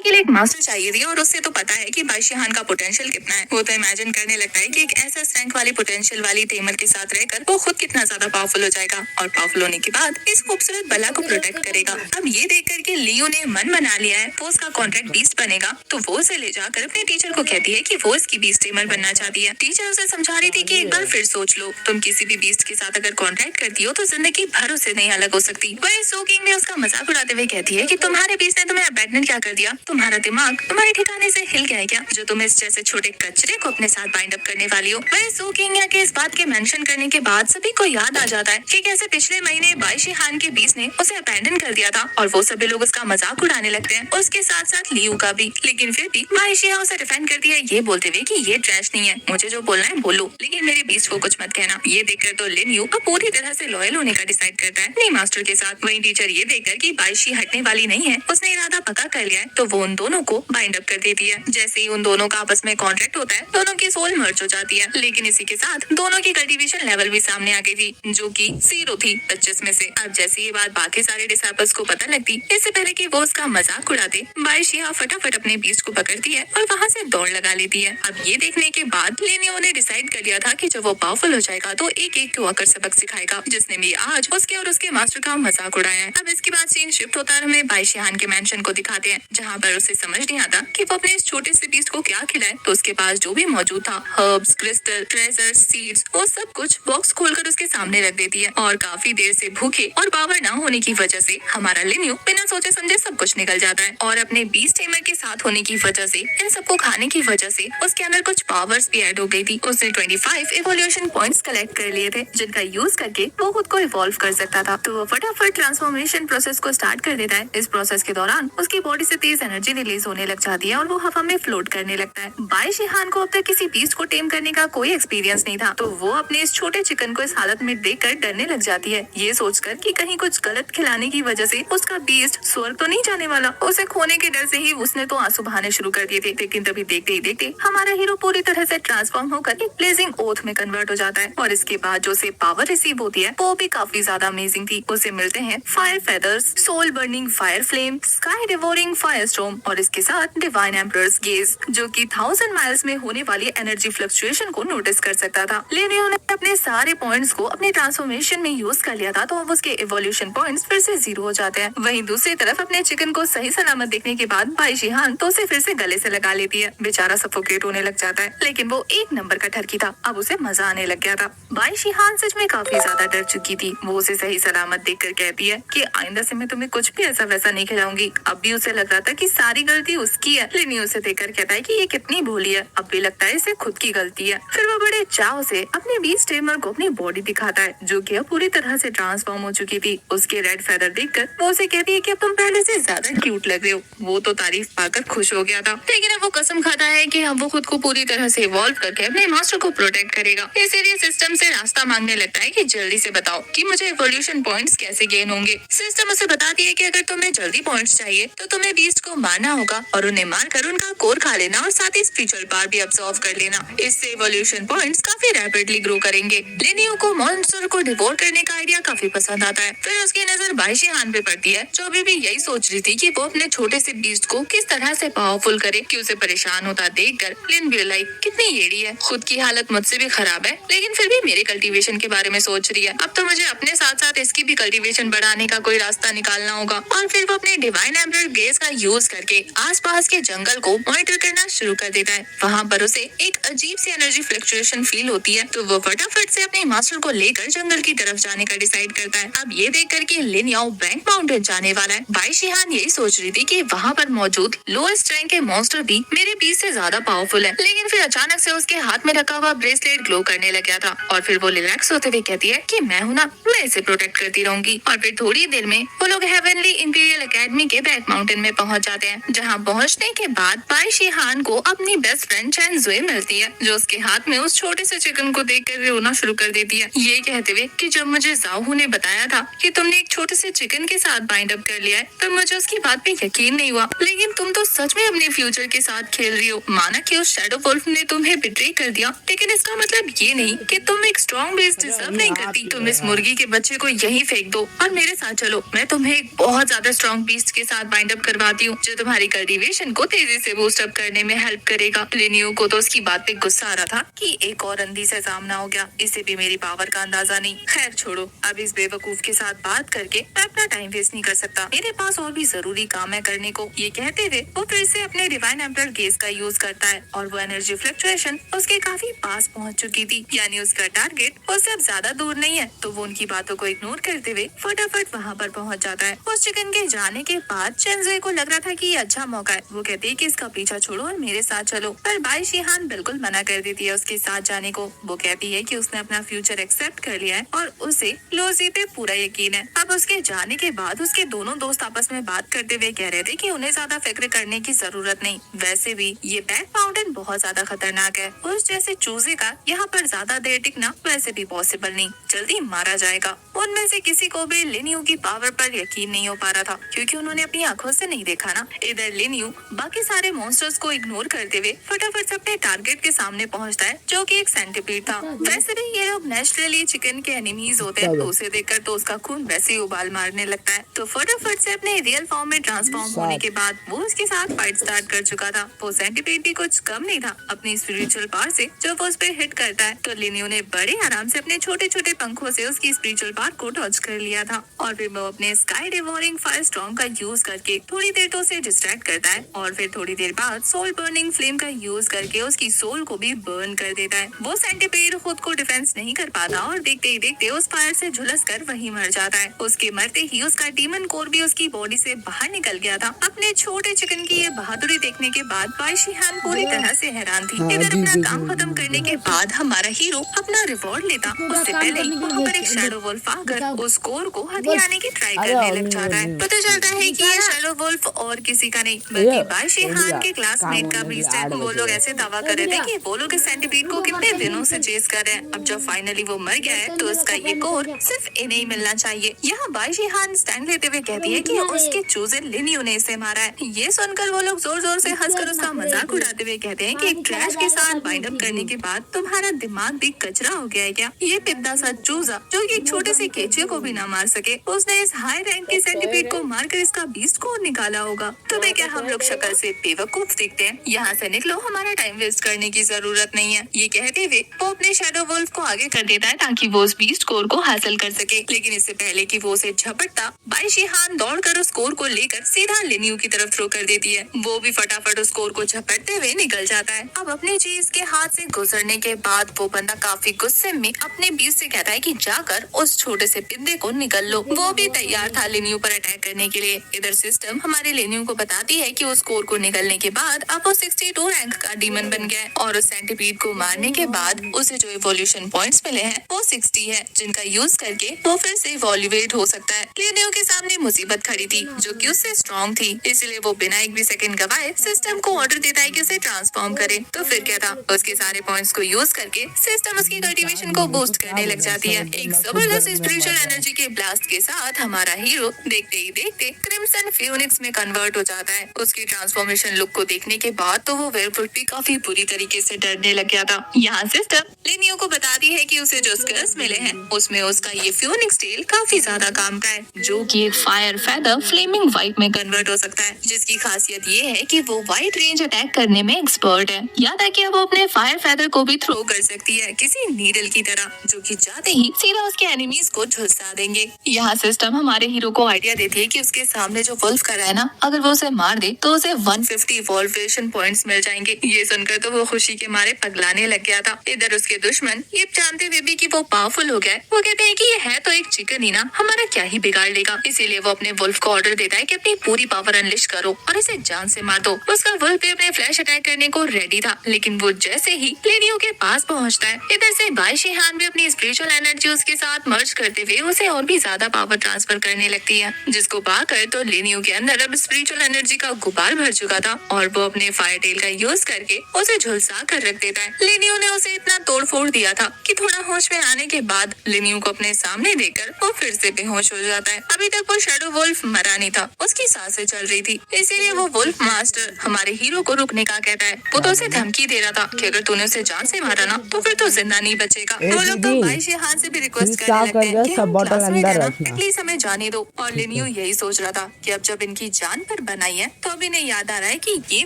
के लिए एक मास्टर चाहिए थी और उससे तो पता है कि बादशाहान का पोटेंशियल कितना है। वो तो इमेजिन करने लगता है कि एक ऐसा स्ट्रेंथ वाली पोटेंशियल वाली टेमर के साथ रहकर वो खुद कितना ज्यादा पावरफुल हो जाएगा और पावरफुल होने के बाद इस खूबसूरत बला को प्रोटेक्ट करेगा। अब ये देख करके लियो ने मन बना लिया है वो उसका कॉन्ट्रैक्ट बीस्ट बनेगा, तो वो उसे ले जाकर अपने टीचर को कहती है कि वो इसकी बीस्ट टेमर बनना चाहती है। टीचर उसे समझा रही थी कि एक बार फिर सोच लो, तुम किसी भी बीस्ट के साथ अगर कॉन्ट्रैक्ट करती हो तो जिंदगी भर उससे नहीं अलग हो सकती। वही सो किंग ने उसका मजाक उड़ाते हुए कहती है कि तुम्हारे बीस्ट ने तुम्हें अबैंडन क्या कर दिया, तुम्हारा दिमाग तुम्हारे ठिकाने से हिल गया है क्या, जो तुम इस जैसे छोटे कचरे को अपने साथ बाइंड अप करने वाली हो। वही सो किंग के इस बात के मेंशन करने के बाद सभी को याद आ जाता है कि कैसे पिछले महीने बादशाहान के बीस्ट ने उसे अबैंडन कर दिया था और वो सभी लोग उसका मजाक उड़ाने लगते हैं, उसके साथ साथ लियू का भी। लेकिन फिर भी बादशाह उसे डिफेंड करती है ये बोलते हुए कि ये ट्रैश नहीं है, मुझे जो बोलना है बोलो, लेकिन मेरे बीस्ट को कुछ मत कहना। ये देखकर तो लिन यू अब पूरी तरह से लॉयल होने का डिसाइड करता है अपने मास्टर के साथ। वहीं टीचर ये देखकर कि बादशाह हटने वाली नहीं है, उसने इरादा पक्का कर लिया है, तो वो उन दोनों को बाइंड अप कर देती है। जैसे ही उन दोनों का आपस में कॉन्ट्रैक्ट होता है, दोनों की सोल मर्ज हो जाती है। लेकिन इसी के साथ दोनों की कल्टीवेशन लेवल भी सामने आ गई थी, जो कि 0 थी 25 में से। अब जैसे ये बात बाकी सारे डिसाइपल्स को पता लगती, इससे पहले कि वो उसका मजाक उड़ाते, बादशाह फटाफट अपने बीस्ट को पकड़ती है और वहाँ से दौड़ लगा लेती है। अब ये देखने के बाद लिनियो ने डिसाइड कर लिया था कि जब वो पावरफुल हो जाएगा तो एक एक को आकर सबक सिखाएगा, जिसने भी आज उसके और उसके मास्टर का मजाक उड़ाया है। अब इसके बाद सीन शिफ्ट होता है, हमें बादशाहान के मेंशन को दिखाते हैं, जहाँ पर उसे समझ नहीं आता कि वो अपने इस छोटे से बीस्ट को क्या खिलाए। तो उसके पास जो भी मौजूद था, हर्ब्स, क्रिस्टल, ट्रेजर, सीड्स, वो सब कुछ बॉक्स खोलकर उसके सामने रख देती है। और काफी देर से भूखे और पावर ना होने की वजह से हमारा लिनियो बिना सोचे समझे सब कुछ निकल जाता है। और अपने बीस्ट टेमर के साथ होने की वजह से, इन सबको खाने की वजह से उसके अंदर कुछ पावर्स भी ऐड हो गई थी। उसने 25 इवोल्यूशन पॉइंट्स कलेक्ट कर लिए थे, जिनका यूज करके वो खुद को इवॉल्व कर सकता था। तो वो फटाफट ट्रांसफॉर्मेशन प्रोसेस को स्टार्ट कर देता है। इस प्रोसेस के दौरान उसकी बॉडी से तेज एनर्जी रिलीज होने लग जाती है और वो हवा में फ्लोट करने लगता है। बादशाहान को अब तक किसी बीस्ट को टेम करने का कोई एक्सपीरियंस नहीं था, तो वो अपने इस छोटे चिकन को इस हालत में देखकर डरने लग जाती है, ये सोचकर कि कहीं कुछ गलत खिलाने की वजह से उसका बीस्ट स्वर्ग तो नहीं जाने वाला। उसे खोने के डर से ही उसने तो आंसू बहाने शुरू कर दिए थे। लेकिन तभी देखते ही देखते हमारा हीरो पूरी तरह से ट्रांसफॉर्म होकर एक ब्लेजिंग ओथ में कन्वर्ट हो जाता है। और इसके बाद जो उसे पावर रिसीव होती है वो भी काफी ज्यादा अमेजिंग थी। उसे मिलते हैं fire feathers, soul burning fire flame, sky devouring fire storm और इसके साथ डिवाइन एम्परर्स गेज, जो कि 1000 माइल्स में होने वाली एनर्जी फ्लक्चुएशन को नोटिस कर सकता था। लिनियो ने अपने सारे पॉइंट्स को अपने ट्रांसफॉर्मेशन में यूज कर लिया था, तो अब उसके इवोल्यूशन पॉइंट्स फिर से 0 हो जाते हैं। वहीं दूसरी तरफ अपने चिकन को सही सलामत देखने के बाद बादशाहान तो उसे फिर से गले से लगा लेती है। बेचारा सफोकेट होने लग जाता है, लेकिन वो एक नंबर का ठरकी था, अब उसे मजा आने लग गया था। बादशाहान सच में काफी ज्यादा डर चुकी थी। वो उसे सही सलामत देखकर कहती है कि आइंदा से मैं तुम्हें कुछ भी ऐसा वैसा नहीं खिलाऊंगी। अब भी उसे लग रहा था कि सारी गलती उसकी है। लिनियो उसे देखकर कहता है कि ये कितनी भोली है, अब भी लगता है इसे खुद की गलती है। फिर वो बड़े चाव से अपने बीस्ट टेमर को अपनी बॉडी दिखाता है, जो कि अब पूरी तरह से ट्रांसफॉर्म हो चुकी थी। उसके रेड फेदर देखकर वो उसे कहती है कि अब तुम पहले से ज्यादा क्यूट लग रहे हो। वो तो तारीफ पाकर खुश हो गया था, लेकिन अब वो कसम खाता है कि अब वो खुद को पूरी तरह से इवॉल्व करके अपने मास्टर को प्रोटेक्ट करेगा। इसीलिए सिस्टम से रास्ता मांगने लगता है कि जल्दी से बताओ कि मुझे इवोल्यूशन पॉइंट्स कैसे गेन होंगे। सिस्टम उसे बताती है कि अगर तुम्हें जल्दी पॉइंट्स चाहिए तो तुम्हें बीस्ट को मारना होगा और उन्हें मारकर उनका कोर खा लेना और साथ ही स्पिरिचुअल पावर भी अब्सॉर्ब कर लेना। इससे इवोल्यूशन पॉइंट्स काफी रैपिडली ग्रो करेंगे। लिनियो को मॉन्स्टर को डिवोर करने का आइडिया काफी पसंद आता है। फिर उसकी नजर बादशाहान पे पड़ती है, जो अभी भी यही सोच रही थी कि वो अपने छोटे से बीस्ट को किस तरह से पावरफुल करे। कि उसे परेशान होता देखकर लिन भी लाइक कितनी येड़ी है, खुद की हालत मुझसे भी खराब है, लेकिन फिर भी मेरे कल्टीवेशन के बारे में सोच रही है। अब तो मुझे अपने साथ साथ इसकी भी कल्टीवेशन बढ़ाने का कोई रास्ता निकालना होगा। और फिर वो अपने डिवाइन एम्परर गेज का यूज करके आसपास के जंगल को मॉनिटर करना शुरू कर देता है। वहाँ पर उसे एक अजीब सी एनर्जी फ्लक्चुएशन फील होती है, तो वो फटाफट से अपने मास्टर को लेकर जंगल की तरफ जाने का डिसाइड करता है। अब ये देख कर कि लिन याओ बैंक माउंटेन जाने वाला है। बादशाहान यही सोच रही थी कि वहाँ पर मौजूद लोएस्ट रैंक के मॉन्स्टर भी मेरे बीच से ज्यादा पावरफुल है, लेकिन फिर अचानक से उसके हाथ में रखा हुआ ब्रेसलेट ग्लो करने लग गया था। और फिर वो रिलैक्स होते हुए कहती है कि मैं हूं ना, मैं इसे प्रोटेक्ट करती रहूंगी। और फिर थोड़ी देर में वो लोग हेवनली इंपीरियल एकेडमी के बैक माउंटेन में पहुंच जाते हैं, जहां पहुंचने के बाद बादशाहान को अपनी बेस्ट फ्रेंड चैन ज़ुए मिलती है, जो उसके हाथ में उस छोटे से चिकन को देखकर रोना शुरू कर देती है, ये कहते हुए कि जब मुझे जाओहू ने बताया था कि तुमने एक छोटे से चिकन के साथ बाइंड अप कर लिया है, तो मुझे उसकी बात पे यकीन नहीं हुआ। लेकिन तुम तो सच में अपने फ्यूचर के साथ खेल रही हो। माना कि उस शैडो वुल्फ ने तुम्हें बिट्रे कर दिया, लेकिन इसका मतलब ये नहीं कि तुम एक स्ट्रॉन्ग बेस डिजर्व नहीं करती। तुम इस मुर्गी के बच्चे को यहीं फेंक दो और मेरे साथ चलो। मैं तुम्हें एक बहुत ज्यादा स्ट्रॉन्ग बीस्ट के साथ बाइंड अप करवाती हूँ, जो तुम्हारी कल्टीवेशन को तेजी से बूस्ट अप करने में हेल्प करेगा। लिनियो को तो उसकी बात पे गुस्सा आ रहा था कि एक और अंधी से सामना हो गया, इसे भी मेरी पावर का अंदाजा नहीं। खैर छोड़ो, अब इस बेवकूफ के साथ बात करके मैं अपना टाइम वेस्ट नहीं कर सकता, मेरे पास और भी जरूरी काम है करने को। ये कहते हुए वो फिर से अपने डिवाइन एम्परर गेज का यूज करता है और वो एनर्जी फ्लक्चुएशन उसके काफी पास पहुंच चुकी थी, यानी उसका टारगेट उससे अब ज्यादा दूर नहीं है। तो वो उनकी बातों को इग्नोर करते हुए फटाफट वहाँ पर पहुँच जाता है। उस चिकन के जाने के बाद चेंजुए को लग रहा था कि ये अच्छा मौका है। वो कहती है कि इसका पीछा छोड़ो और मेरे साथ चलो, पर बाई शिहान बिल्कुल मना कर देती है उसके साथ जाने को। वो कहती है कि उसने अपना फ्यूचर एक्सेप्ट कर लिया है और उसे लोजी पे पूरा यकीन है। अब उसके जाने के बाद उसके दोनों दोस्त आपस में बात करते हुए कह रहे थे कि उन्हें ज्यादा फिक्र करने की जरूरत नहीं। वैसे भी ये बैक माउंटेन बहुत ज्यादा खतरनाक है, उस जैसे चूजे का यहाँ पर ज्यादा देर टिकना वैसे भी पॉसिबल नहीं, जल्दी मारा जाएगा। उनमें से किसी को भी लिनियो की पावर पर यकीन नहीं हो पा रहा था, क्योंकि उन्होंने अपनी आंखों से नहीं देखा ना। इधर लिनियो बाकी सारे मॉन्स्टर्स को इग्नोर करते हुए फटाफट से अपने टारगेट के सामने पहुंचता है, जो कि एक सेंटीपीड था। वैसे भी ये लोग नेचुरली चिकन के एनिमीज होते हैं, तो उसे देखकर तो उसका खून वैसे ही उबाल मारने लगता है। तो फटाफट से अपने रियल फॉर्म में ट्रांसफॉर्म होने के बाद वो उसके साथ फाइट स्टार्ट कर चुका था। वो सेंटीपीड भी कुछ कम नहीं था अपनी स्पिरिचुअल पावर से, जो वो उस पे हिट करता है। तो लिनियो ने बड़े आराम से अपने छोटे छोटे पंखों से उसकी स्पिरिचुअल पावर को टच कर लिया था और फिर वो अपने स्काई डिवोरिंग फायर स्टॉर्म का यूज करके थोड़ी देर तो उसे डिस्ट्रैक्ट करता है और फिर थोड़ी देर बाद सोल बर्निंग फ्लेम का यूज करके उसकी सोल को भी बर्न कर देता है। वो सेंटीपीड खुद को डिफेंस नहीं कर पाता और देखते ही देखते उस फायर से झुलस कर वहीं मर जाता है। उसके मरते ही उसका डीमन कोर भी उसकी बॉडी से बाहर निकल गया था। अपने छोटे चिकन की ये बहादुरी देखने के बाद बाई शिहान पूरी तरह से हैरान थी। इधर अपना काम खत्म करने के बाद हमारा हीरो अपना रिवॉर्ड लेता, उससे पहले वहाँ पर एक शैडो वुल्फ आकर उस कोर को हथियाने की ट्राई करने लग जाता है। पता चलता है कि ये शैडो वुल्फ और किसी का नहीं बल्कि बाई शिहान के क्लासमेट का बीस्ट है। वो लोग ऐसे दावा कर रहे थे कि वो लोग इस सेंटीपीड को कितने दिनों से चेस कर रहे हैं। अब जब फाइनली वो मर गया है तो उसका ये कोर सिर्फ इन्हें ही मिलना चाहिए। यहाँ बाई शिहान स्टैंड लेते हुए कहती है कि उसके चूजे लिनियो ने इसे मारा है। ये सुनकर वो लोग जोर जोर से हंसकर उसका मजाक उड़ाते हुए कहते हैं कि एक ट्रैश के साथ बाइंड अप करने के बाद तुम्हारा दिमाग भी कचरा हो गया है क्या? ये पिद्दा सा चूजा जो एक छोटे से केचुए को भी ना मार सके, उसने इस हाई रैंक के सेंटीपीड को मारकर इसका बीस्ट कोर निकाला होगा। तुम्हें क्या हम लोग शक्ल से बेवकूफ दिखते हैं? यहाँ से निकलो, हमारा टाइम वेस्ट करने की जरूरत नहीं है। ये कहते हुए वो अपने शैडो वुल्फ को आगे कर देता है ताकि वो उस बीस्ट कोर को हासिल कर सके। लेकिन इससे पहले कि वो उसे झपटता, बाई शिहान दौड़कर उस कोर को लेकर सीधा लिनियो की तरफ थ्रो कर देती है। वो भी फटाफट उस कोर को झपटते हुए निकल जाता है। अब अपनी चीज के हाथ से गुजरने के बाद वो बंदा काफी गुस्से में अपने बीच से कहता है कि जाकर उस छोटे से पिद्दे को निकल लो। वो भी तैयार था लिनियो पर अटैक करने के लिए। इधर सिस्टम हमारे लिनियो को बताती है कि उस कोर को निकलने के बाद अब वो 62 रैंक का डीमन बन गया है और उस सेंटीपीड को मारने के बाद उसे जो इवोल्यूशन पॉइंट्स मिले हैं वो 60 है, जिनका यूज करके वो फिर से इवोल्यूएट हो सकता है। लिनियो के सामने मुसीबत खड़ी थी जो कि उससे स्ट्रॉन्ग थी, इसलिए वो बिना एक भी सेकंड गवाए सिस्टम को ऑर्डर देता है कि उसे ट्रांसफॉर्म करे। तो फिर क्या था, उसके सारे पॉइंट्स को यूज करके सिस्टम उसकी कल्टीवेशन को बूस्ट करने लग जाती है। एक जबरदस्त स्पिरिचुअल एनर्जी के ब्लास्ट के साथ हमारा हीरो देखते ही देखते क्रिम्सन फ्यूनिक्स में कन्वर्ट हो जाता है। उसकी ट्रांसफॉर्मेशन लुक को देखने के बाद तो वो वेयरवुल्फ भी काफी बुरी तरीके से डरने लग गया था। यहाँ सिस्टम लिनियो को बताती है कि उसे जो स्किल्स मिले हैं उसमें उसका ये फ्यूनिक्स टेल काफी ज्यादा काम का है, जो कि एक फायर फेदर फ्लेमिंग व्हाइट में कन्वर्ट हो सकता है, जिसकी खासियत ये है कि वो वाइड रेंज अटैक करने में एक्सपर्ट है। याद है कि अब वो अपने फायर फेदर को भी थ्रो कर सकती है किसी नीडल की तरह, जो कि जाते ही सीधा उसके एनिमीज को झुलसा देंगे। यहाँ सिस्टम हमारे हीरो को आइडिया देती है कि उसके सामने जो वुल्फ खड़ा है ना, अगर वो उसे मार दे तो उसे 150 इवोल्यूशन पॉइंट्स मिल जाएंगे। ये सुनकर तो वो खुशी के मारे पगलाने लग गया था। इधर उसके दुश्मन ये जानते हुए भी कि वो पावरफुल हो गया है, वो कहते हैं कि ये है तो एक चिकन ही ना, हमारा क्या ही बिगाड़ लेगा। इसीलिए वो अपने वुल्फ को ऑर्डर देता है कि अपनी पूरी पावर अनलिश करो और इसे जान से मार दो। उसका वुल्फ भी अपने फ्लैश अटैक करने को रेडी था, लेकिन वो जैसे ही लिनियो के पास पहुंचता है, इधर से बाई शिहान भी अपनी स्पिरिचुअल एनर्जी उसके साथ मर्ज करते हुए उसे और भी ज्यादा पावर ट्रांसफर करने लगती है, जिसको पाकर तो लिनियो के अंदर अब स्पिरिचुअल एनर्जी का गुबार भर चुका था और वो अपने फायर टेल का यूज करके उसे झुलसा कर रख देता है। लिनियो ने उसे इतना तोड़फोड़ दिया था कि थोड़ा होश में आने के बाद लिनियो को अपने सामने देखकर वो फिर से बेहोश हो जाता है। अभी तक वो शैडो वुल्फ मरा नहीं था, उसकी सांसें चल रही थी, इसीलिए वो वुल्फ मास्टर हमारे हीरो को रुकने का कहता है। वो तो उसे धमकी दे रहा था कि अगर तूने उसे जान से मारा ना तो फिर तो जिंदा नहीं बचेगा। वो लोग तो बाई शिहान से भी रिक्वेस्ट करने लगते हैं कि हम क्लासमेट है ना, एटलीस्ट हमें जाने दो। और लिनियो यही सोच रहा था कि अब जब इनकी जान पर पर बनाई है तो अभी नहीं याद आ रहा है कि ये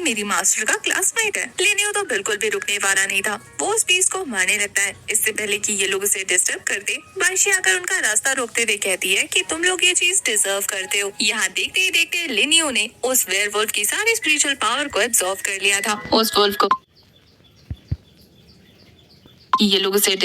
मेरी मास्टर का क्लासमेट है। लिनियो तो बिल्कुल भी रुकने वाला नहीं था, वो उस पीस को मारने लगता है। इससे पहले कि ये लोग उसे डिस्टर्ब कर दे, बाइशी आकर उनका रास्ता रोकते हुए कहती है कि तुम लोग ये चीज डिजर्व करते हो। यहाँ देखते ही देखते लिनियो ने उस वेयरवुल्फ की सारी स्पिरिचुअल पावर को एब्जॉर्ब कर लिया था। उस वुल्फ को ये लोग उसे